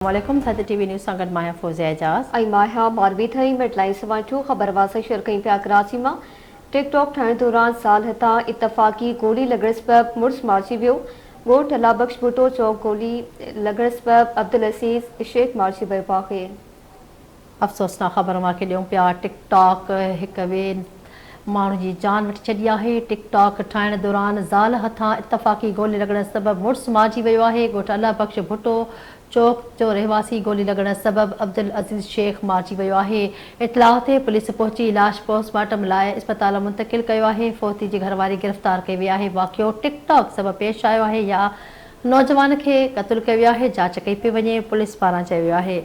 वालेकुम थद TV news सां गॾु मां फ़ौज़िया एजाज़ ऐं माहिया मारवी थई मिडलाई सवाचू ख़बरवाज़ शेयर कई पिया कराची में टिकटॉक ठाहिण दौरान साल हितां इतफ़ाक़ी गोली लॻण सबबि मुड़ुसु मारिजी वियो। ॻोठु अलाबख्श भुट्टो चौक गोली लॻण सबबि अब्दुल अज़ीज़ शेख मारिजी वियो आहे। अफ़सोसनाक ख़बर मांखे ॾियूं पिया टिकटॉक हिक ॿिए माण्हू जी जान वठी छॾी आहे। टिकटॉक ठाहिण दौरान ज़ाल हथां इतफ़ाक़ी गोली लॻण सबबि मुड़ुसु मारिजी वियो आहे। ॻोठु अलाबख्श भुट्टो चौक जो रहवासी गोली लॻण सबबि अब्दुल अज़ीज़ शेख मारिजी वियो आहे। इतलाह ते पुलिस पहुची लाश पोस्टमार्टम लाइ इस्पताल मुंतक़िल कयो आहे। फ़ौती जी घरवारी गिरफ़्तार कई वई आहे। वाक़ियो टिकटॉक सबबि पेश आयो आहे या नौजवान खे क़त्ल कयो वियो आहे, जांच कई पई वञे, पुलिस पारां चयो वियो आहे।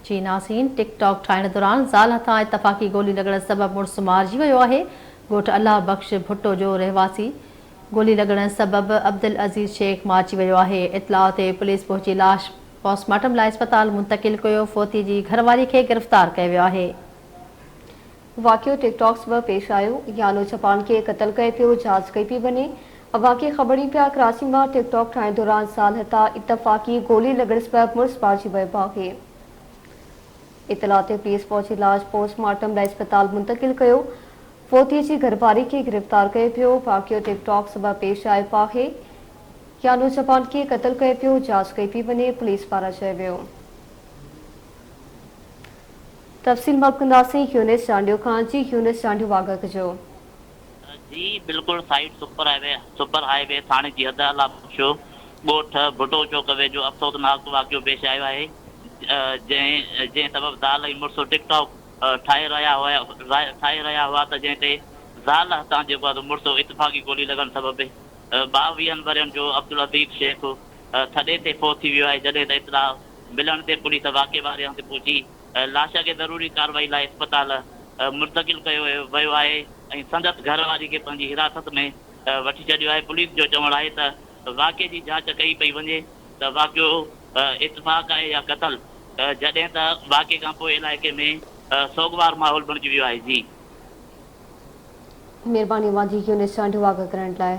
जी नाज़रीन, टिकटॉक ठाहिण दौरान ज़ाल हथां इतफ़ाक़ी गोली लॻण सबबि मुड़ुसु मारिजी वियो आहे। ॻोठु अल्लाह बख़्श भुट्टो जो रहवासी गोली लॻण सबबि अब्दुल अज़ीज़ शेख मारिजी वियो आहे। इतलाह ते पुलिस पहुची लाश पोस्टमार्टम लाइ इस्पताल मुंतक़िल कयो। फ़ौती जी घरवारी खे गिरफ़्तार कयो वियो आहे। वाक़ियो टिकटॉक सबबि पेश आयो या नौजवान खे क़त्ल कयो पियो, जांच कई पई वञे। अवांखे ख़बर पिया कराची में टिकटॉक ठाहिण दौरान साल हितां इतफ़ाक़ी गोली लॻण सबबि मुड़ुसु मारिजी वियो आहे। इतलाह ते पुलिस पहुची लाश पोस्टमार्टम लाइ इस्पताल मुंतक़िल कयो। फ़ौती जी घरवारी खे गिरफ़्तार कयो पियो। वाक़ियो टिकटॉक सबबि पेश आयो आहे या नौजवान खे क़त्ल कयो पियो, जांच कई पई वञे, पुलिस पारां चयो वियो। तफ़सील मालूम कंदासीं यूनिस चांडियो खां। जी यूनिस चांडियो वागा कजो। जी बिल्कुल साइड सुपर हाईवे थाने जी हद अलाबख्श ॻोठ भुट्टो चौक वेझो अफ़सोसनाक वाक़ियो पेश आयो आहे। जंहिं सबबि ज़ाल ऐं मुड़ुसु टिकटॉक ठाहे रहिया हुआ त जंहिं ते ज़ाल हथां जेको आहे मुड़ुसु इतफ़ाक़ी गोली लॻण सबबि 22 वरियनि जो अब्दुल अज़ीज़ शेख थॾे ते फ़ौत थी वियो आहे। जॾहिं त इतलाह मिलण ते पुलिस वाक़े वारे हंधि पहुची लाश खे ज़रूरी कार्रवाई लाइ इस्पताल मुंतक़िल कयो वियो आहे ऐं संदसि घरवारी खे पंहिंजी हिरासत में वठी छॾियो आहे। पुलिस जो चवणु आहे त वाक़े जी जांच कई पई वञे त वाक़ियो इतफ़ाक़ आहे या क़त्ल, जॾहिं त वाक़े खां पोइ इलाइक़े में सोगवार माहौल बणिजी वियो आहे। जी महिरबानी जी यूनिस चांडियो वागा करण लाइ।